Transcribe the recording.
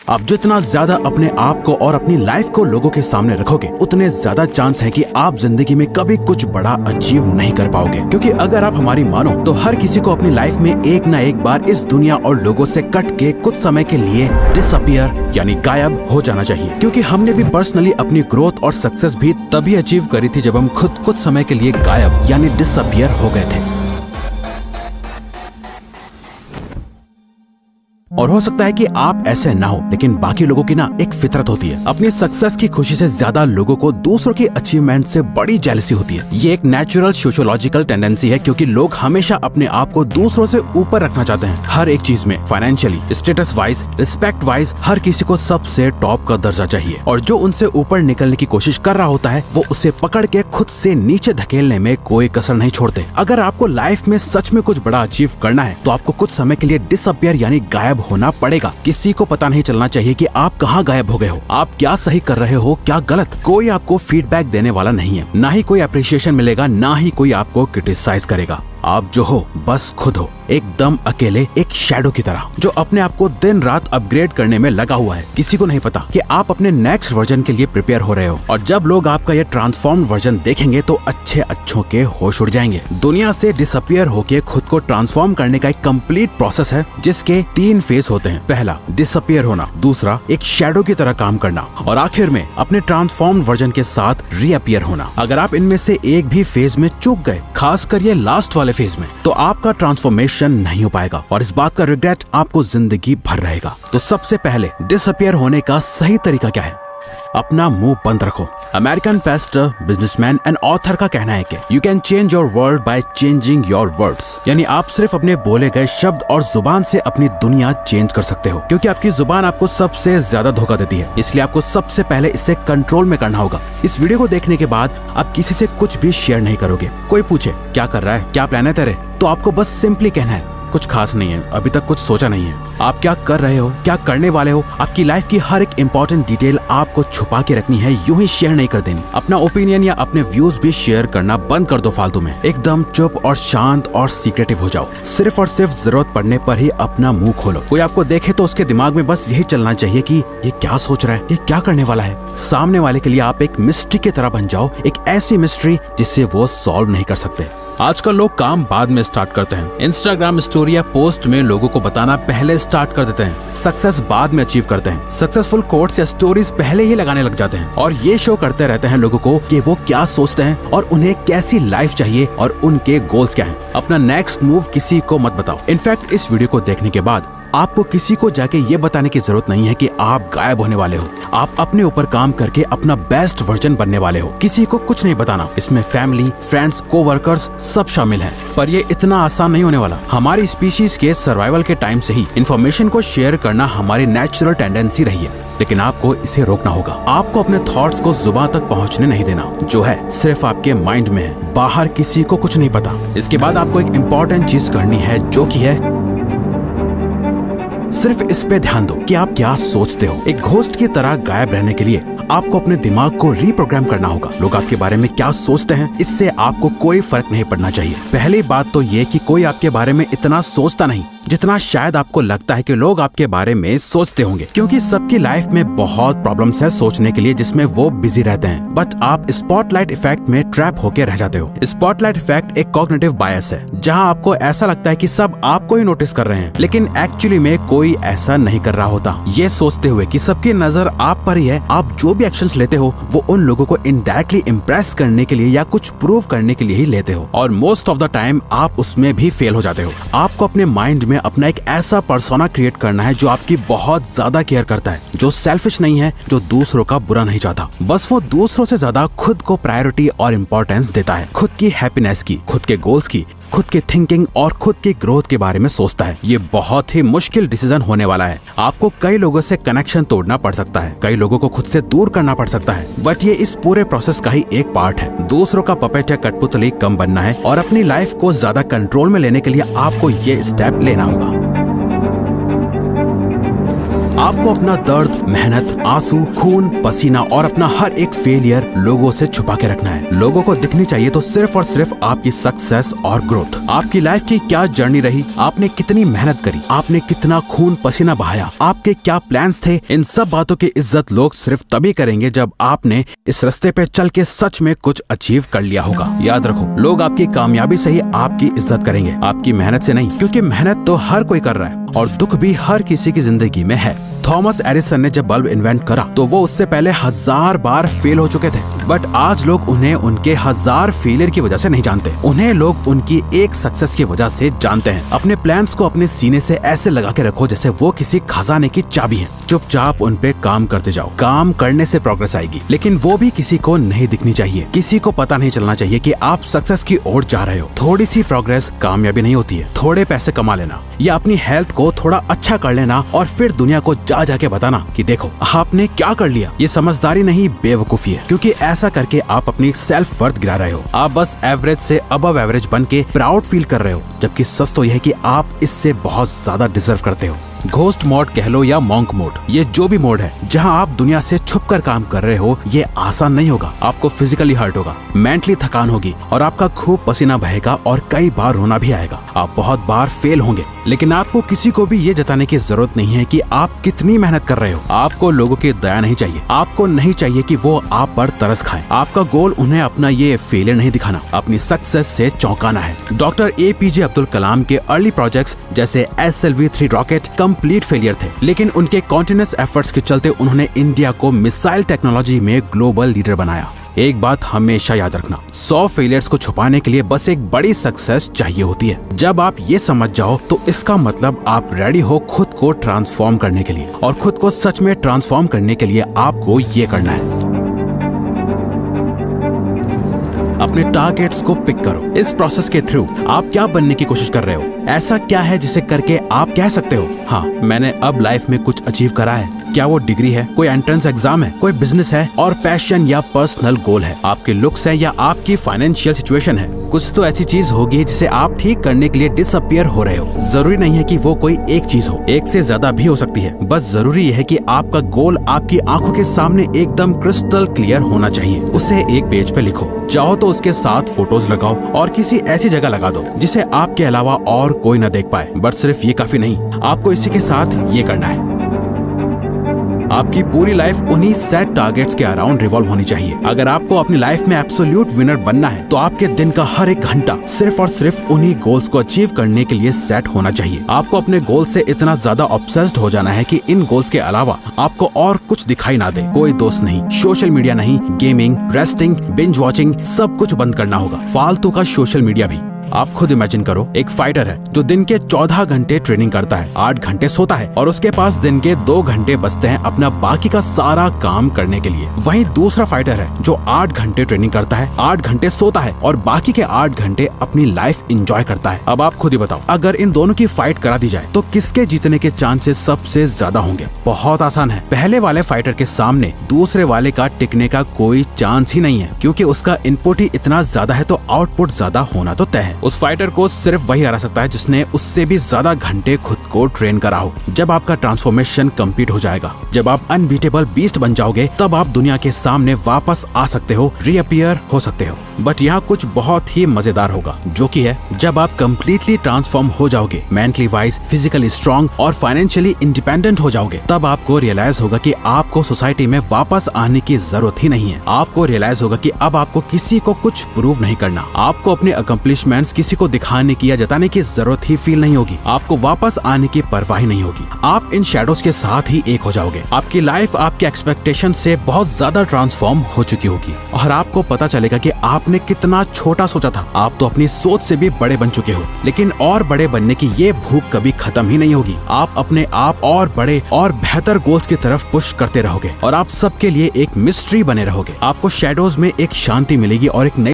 आप जितना ज्यादा अपने आप को और अपनी लाइफ को लोगों के सामने रखोगे, उतने ज्यादा चांस है कि आप जिंदगी में कभी कुछ बड़ा अचीव नहीं कर पाओगे। क्योंकि अगर आप हमारी मानो तो हर किसी को अपनी लाइफ में एक ना एक बार इस दुनिया और लोगों से कट के कुछ समय के लिए डिसअपियर यानी गायब हो जाना चाहिए। क्योंकि हमने भी पर्सनली अपनी ग्रोथ और सक्सेस भी तभी अचीव करी थी जब हम खुद कुछ समय के लिए गायब यानी डिसअपियर हो गए थे। और हो सकता है कि आप ऐसे ना हो, लेकिन बाकी लोगों की ना एक फितरत होती है, अपनी सक्सेस की खुशी से ज्यादा लोगों को दूसरों की अचीवमेंट से बड़ी जेलसी होती है। ये एक नेचुरल सोशियोलॉजिकल टेंडेंसी है, क्योंकि लोग हमेशा अपने आप को दूसरों से ऊपर रखना चाहते हैं। हर एक चीज में, financially, status wise, respect wise, हर किसी को सबसे टॉप का दर्जा चाहिए। और जो उनसे ऊपर निकलने की कोशिश कर रहा होता है, वो उसे पकड़ के खुद से नीचे धकेलने में कोई कसर नहीं छोड़ते। अगर आपको लाइफ में सच में कुछ बड़ा अचीव करना है, तो आपको कुछ समय के लिए डिसअपियर यानी गायब होना पड़ेगा। किसी को पता नहीं चलना चाहिए कि आप कहाँ गायब हो गए हो, आप क्या सही कर रहे हो, क्या गलत। कोई आपको फीडबैक देने वाला नहीं है, ना ही कोई अप्रिशिएशन मिलेगा, ना ही कोई आपको क्रिटिसाइज करेगा। आप जो हो बस खुद हो, एकदम अकेले, एक शैडो की तरह, जो अपने आप को दिन रात अपग्रेड करने में लगा हुआ है। किसी को नहीं पता कि आप अपने नेक्स्ट वर्जन के लिए प्रिपेयर हो रहे हो। और जब लोग आपका ये ट्रांसफॉर्म्ड वर्जन देखेंगे तो अच्छों के होश उड़ जाएंगे। दुनिया से डिसअपियर होके खुद को ट्रांसफॉर्म करने का एक कंप्लीट प्रोसेस है, जिसके 3 फेज होते हैं। पहला डिसअपियर होना, दूसरा एक शैडो की तरह काम करना, और आखिर में अपने ट्रांसफॉर्म्ड वर्जन के साथ रीअपियर होना। अगर आप इनमें से एक भी फेज में चूक गए, खासकर ये लास्ट वाले फेज में, तो आपका ट्रांसफॉर्मेशन नहीं हो पाएगा और इस बात का रिग्रेट आपको जिंदगी भर रहेगा। तो सबसे पहले डिसअपियर होने का सही तरीका क्या है? अपना मुंह बंद रखो। American Pasteur, businessman and author का कहना है कि you can change your world by changing your words, यानी आप सिर्फ अपने बोले गए शब्द और जुबान से अपनी दुनिया चेंज कर सकते हो। क्योंकि आपकी जुबान आपको सबसे ज्यादा धोखा देती है, इसलिए आपको सबसे पहले इसे कंट्रोल में करना होगा। इस वीडियो को देखने के बाद आप किसी से कुछ भी शेयर नहीं करोगे। कोई पूछे क्या कर रहा है, क्या प्लान है तेरे, तो आपको बस सिंपली कहना है कुछ खास नहीं है, अभी तक कुछ सोचा नहीं है। आप क्या कर रहे हो, क्या करने वाले हो, आपकी लाइफ की हर एक इंपॉर्टेंट डिटेल आपको छुपा के रखनी है, यूं ही शेयर नहीं कर देनी। अपना ओपिनियन या अपने व्यूज भी शेयर करना बंद कर दो फालतू में। एकदम चुप और शांत और सीक्रेटिव हो जाओ। सिर्फ और सिर्फ जरूरत पड़ने पर ही अपना मुंह खोलो। कोई आपको देखे तो उसके दिमाग में बस यही चलना चाहिए कि ये क्या सोच रहा है, ये क्या करने वाला है। सामने वाले के लिए आप एक मिस्ट्री की तरह बन जाओ, एक ऐसी मिस्ट्री जिसे वो सॉल्व नहीं कर सकते। आजकल लोग काम बाद में स्टार्ट करते हैं। इंस्टाग्राम स्टोरी या पोस्ट में लोगों को बताना पहले स्टार्ट कर देते हैं। सक्सेस बाद में अचीव करते हैं। सक्सेसफुल कोट्स या स्टोरीज पहले ही लगाने लग जाते हैं और ये शो करते रहते हैं लोगों को कि वो क्या सोचते हैं और उन्हें कैसी लाइफ चाहिए और उनके गोल्स क्या हैं। अपना नेक्स्ट मूव किसी को मत बताओ। इनफैक्ट इस वीडियो को देखने के बाद आपको किसी को जाके ये बताने की जरूरत नहीं है कि आप गायब होने वाले हो। आप अपने ऊपर काम करके अपना बेस्ट वर्जन बनने वाले हो। किसी को कुछ नहीं बताना। इसमें फैमिली, फ्रेंड्स, कोवर्कर्स सब शामिल हैं। पर ये इतना आसान नहीं होने वाला। हमारी स्पीशीज के सर्वाइवल के टाइम से ही इन्फॉर्मेशन को शेयर करना हमारी नेचुरल टेंडेंसी रही है, लेकिन आपको इसे रोकना होगा। आपको अपने थॉट्स को जुबान तक पहुंचने नहीं देना। जो है सिर्फ आपके माइंड में है, बाहर किसी को कुछ नहीं पता। इसके बाद आपको एक इम्पोर्टेंट चीज करनी है, जो की है सिर्फ इस पे ध्यान दो कि आप क्या सोचते हो। एक घोस्ट की तरह गायब रहने के लिए आपको अपने दिमाग को रीप्रोग्राम करना होगा। लोग आपके बारे में क्या सोचते हैं, इससे आपको कोई फर्क नहीं पड़ना चाहिए। पहली बात तो ये कि कोई आपके बारे में इतना सोचता नहीं जितना शायद आपको लगता है कि लोग आपके बारे में सोचते होंगे। क्योंकि सबकी लाइफ में बहुत प्रॉब्लम्स है सोचने के लिए, जिसमें वो बिजी रहते हैं। बट आप स्पॉटलाइट इफेक्ट में ट्रैप होके रह जाते हो। स्पॉटलाइट इफेक्ट एक कॉग्निटिव बायस है, जहां आपको ऐसा लगता है कि सब आपको ही नोटिस कर रहे हैं, लेकिन एक्चुअली में कोई ऐसा नहीं कर रहा होता। ये सोचते हुए कि सबकी नजर आप पर ही है, आप जो भी एक्शंस लेते हो वो उन लोगों को इनडायरेक्टली इम्प्रेस करने के लिए या कुछ प्रूव करने के लिए ही लेते हो, और मोस्ट ऑफ द टाइम आप उसमें भी फेल हो जाते हो। आपको अपने माइंड में अपना एक ऐसा पर्सोना क्रिएट करना है जो आपकी बहुत ज्यादा केयर करता है, जो सेल्फिश नहीं है, जो दूसरों का बुरा नहीं चाहता। बस वो दूसरों से ज्यादा खुद को प्रायोरिटी और इम्पोर्टेंस देता है। खुद की हैप्पीनेस की, खुद के गोल्स की, खुद की थिंकिंग और खुद की ग्रोथ के बारे में सोचता है। ये बहुत ही मुश्किल डिसीजन होने वाला है। आपको कई लोगों से कनेक्शन तोड़ना पड़ सकता है, कई लोगों को खुद से दूर करना पड़ सकता है, बट ये इस पूरे प्रोसेस का ही एक पार्ट है। दूसरों का पपेट या कठपुतली कम बनना है और अपनी लाइफ को ज्यादा कंट्रोल में लेने के लिए आपको ये स्टेप लेना होगा। आपको अपना दर्द, मेहनत, आंसू, खून, पसीना और अपना हर एक फेलियर लोगों से छुपा के रखना है। लोगों को दिखनी चाहिए तो सिर्फ और सिर्फ आपकी सक्सेस और ग्रोथ। आपकी लाइफ की क्या जर्नी रही, आपने कितनी मेहनत करी, आपने कितना खून पसीना बहाया, आपके क्या प्लान्स थे, इन सब बातों की इज्जत लोग सिर्फ तभी करेंगे जब आपने इस रास्ते पे चल के सच में कुछ अचीव कर लिया होगा। याद रखो, लोग आपकी कामयाबी से ही आपकी इज्जत करेंगे, आपकी मेहनत से नहीं, क्योंकि मेहनत तो हर कोई कर रहा है और दुख भी हर किसी की जिंदगी में है। थॉमस एडिसन ने जब बल्ब इन्वेंट करा तो वो उससे पहले 1000 बार फेल हो चुके थे, बट आज लोग उन्हें उनके 1000 फेलियर की वजह से नहीं जानते, उन्हें लोग उनकी एक सक्सेस की वजह से जानते हैं। अपने प्लान्स को अपने सीने से ऐसे लगा के रखो जैसे वो किसी खजाने की चाबी है। चुपचाप उन पे काम करते जाओ, काम करने से प्रोग्रेस आएगी, लेकिन वो भी किसी को नहीं दिखनी चाहिए। किसी को पता नहीं चलना चाहिए कि आप सक्सेस की ओर जा रहे हो। थोड़ी सी प्रोग्रेस कामयाबी नहीं होती है। थोड़े पैसे कमा लेना या अपनी हेल्थ को थोड़ा अच्छा कर लेना और फिर दुनिया को जाके बताना कि देखो आपने क्या कर लिया, ये समझदारी नहीं, बेवकूफी है, क्योंकि ऐसा करके आप अपनी सेल्फ वर्थ गिरा रहे हो। आप बस एवरेज से अबव एवरेज बन के प्राउड फील कर रहे हो, जबकि सच तो यह है कि आप इससे बहुत ज्यादा डिजर्व करते हो। घोस्ट मोड कह लो या मॉन्क मोड, ये जो भी मोड है जहां आप दुनिया से छुपकर काम कर रहे हो, ये आसान नहीं होगा। आपको फिजिकली हर्ट होगा, मेंटली थकान होगी और आपका खूब पसीना बहेगा और कई बार रोना भी आएगा। आप बहुत बार फेल होंगे, लेकिन आपको किसी को भी ये जताने की जरूरत नहीं है कि आप कितनी मेहनत कर रहे हो। आपको लोगों की दया नहीं चाहिए, आपको नहीं चाहिए कि वो आप पर तरस खाएं। आपका गोल उन्हें अपना ये फेलियर नहीं दिखाना, अपनी सक्सेस से चौंकाना है। डॉक्टर APJ अब्दुल कलाम के अर्ली प्रोजेक्ट्स जैसे SLV-3 रॉकेट कंप्लीट फेलियर थे, लेकिन उनके कॉन्टिन्यूअस एफर्ट्स के चलते उन्होंने इंडिया को मिसाइल टेक्नोलॉजी में ग्लोबल लीडर बनाया। एक बात हमेशा याद रखना, 100 फेलियर्स को छुपाने के लिए बस एक बड़ी सक्सेस चाहिए होती है। जब आप ये समझ जाओ तो इसका मतलब आप रेडी हो खुद को ट्रांसफॉर्म करने के लिए, और खुद को सच में ट्रांसफॉर्म करने के लिए आपको ये करना है। अपने टारगेट्स को पिक करो। इस प्रोसेस के थ्रू आप क्या बनने की कोशिश कर रहे हो? ऐसा क्या है जिसे करके आप कह सकते हो, हाँ मैंने अब लाइफ में कुछ अचीव करा है? क्या वो डिग्री है, कोई एंट्रेंस एग्जाम है, कोई बिजनेस है और पैशन या पर्सनल गोल है, आपके लुक्स है या आपकी फाइनेंशियल सिचुएशन है? कुछ तो ऐसी चीज होगी जिसे आप ठीक करने के लिए डिसअपियर हो रहे हो। जरूरी नहीं है कि वो कोई एक चीज हो, एक से ज्यादा भी हो सकती है। बस जरूरी है कि आपका गोल आपकी आंखों के सामने एकदम क्रिस्टल क्लियर होना चाहिए। उसे एक पेज पे लिखो, चाहो तो उसके साथ फोटोज लगाओ और किसी ऐसी जगह लगा दो जिसे आपके अलावा और कोई न देख पाए। बट सिर्फ ये काफी नहीं, आपको इसी के साथ ये करना है। आपकी पूरी लाइफ उन्हीं सेट टारगेट्स के अराउंड रिवॉल्व होनी चाहिए। अगर आपको अपनी लाइफ में एब्सोल्यूट विनर बनना है तो आपके दिन का हर एक घंटा सिर्फ और सिर्फ उन्हीं गोल्स को अचीव करने के लिए सेट होना चाहिए। आपको अपने गोल से इतना ज्यादा ऑब्सेस्ड हो जाना है कि इन गोल्स के अलावा आपको और कुछ दिखाई ना दे। कोई दोस्त नहीं, सोशल मीडिया नहीं, गेमिंग, रेस्टिंग, बिंज वॉचिंग, सब कुछ बंद करना होगा। फालतू का सोशल मीडिया भी। आप खुद इमेजिन करो, एक फाइटर है जो दिन के 14 घंटे ट्रेनिंग करता है, 8 घंटे सोता है और उसके पास दिन के 2 घंटे बचते हैं अपना बाकी का सारा काम करने के लिए। वहीं दूसरा फाइटर है जो 8 घंटे ट्रेनिंग करता है, 8 घंटे सोता है और बाकी के 8 घंटे अपनी लाइफ एंजॉय करता है। अब आप खुद ही बताओ, अगर इन दोनों की फाइट करा दी जाए तो किसके जीतने के चांसेस सबसे ज्यादा होंगे? बहुत आसान है, पहले वाले फाइटर के सामने दूसरे वाले का टिकने का कोई चांस ही नहीं है, क्योंकि उसका इनपुट ही इतना ज्यादा है तो आउटपुट ज्यादा होना तो तय है। उस फाइटर को सिर्फ वही हरा सकता है जिसने उससे भी ज्यादा घंटे खुद को ट्रेन करा हो। जब आपका ट्रांसफॉर्मेशन कंप्लीट हो जाएगा, जब आप अनबीटेबल बीस्ट बन जाओगे, तब आप दुनिया के सामने वापस आ सकते हो, रीअपियर हो सकते हो। बट यहाँ कुछ बहुत ही मजेदार होगा, जो कि है जब आप कम्प्लीटली ट्रांसफॉर्म हो जाओगे, मेंटली वाइज, फिजिकली स्ट्रॉन्ग और फाइनेंशियली इंडिपेंडेंट हो जाओगे, तब आपको रियलाइज होगा कि आपको सोसाइटी में वापस आने की जरूरत ही नहीं है। आपको रियलाइज होगा कि अब आपको किसी को कुछ प्रूव नहीं करना, आपको अपने अकम्प्लिशमेंट्स किसी को दिखाने की या जताने की जरूरत ही फील नहीं होगी, आपको वापस आने की परवाह नहीं होगी। आप इन शैडोज के साथ ही एक हो जाओगे। आपकी लाइफ आपके एक्सपेक्टेशन से बहुत ज्यादा ट्रांसफॉर्म हो चुकी होगी और आपको पता चलेगा कि आपने कितना छोटा सोचा था। आप तो अपनी सोच से भी बड़े बन चुके हो, लेकिन और बड़े बनने की ये भूख कभी खत्म ही नहीं होगी। आप अपने आप और बड़े और बेहतर गोल्स की तरफ पुश करते रहोगे और आप सबके लिए एक मिस्ट्री बने रहोगे। आपको शैडोज में एक शांति मिलेगी और एक नई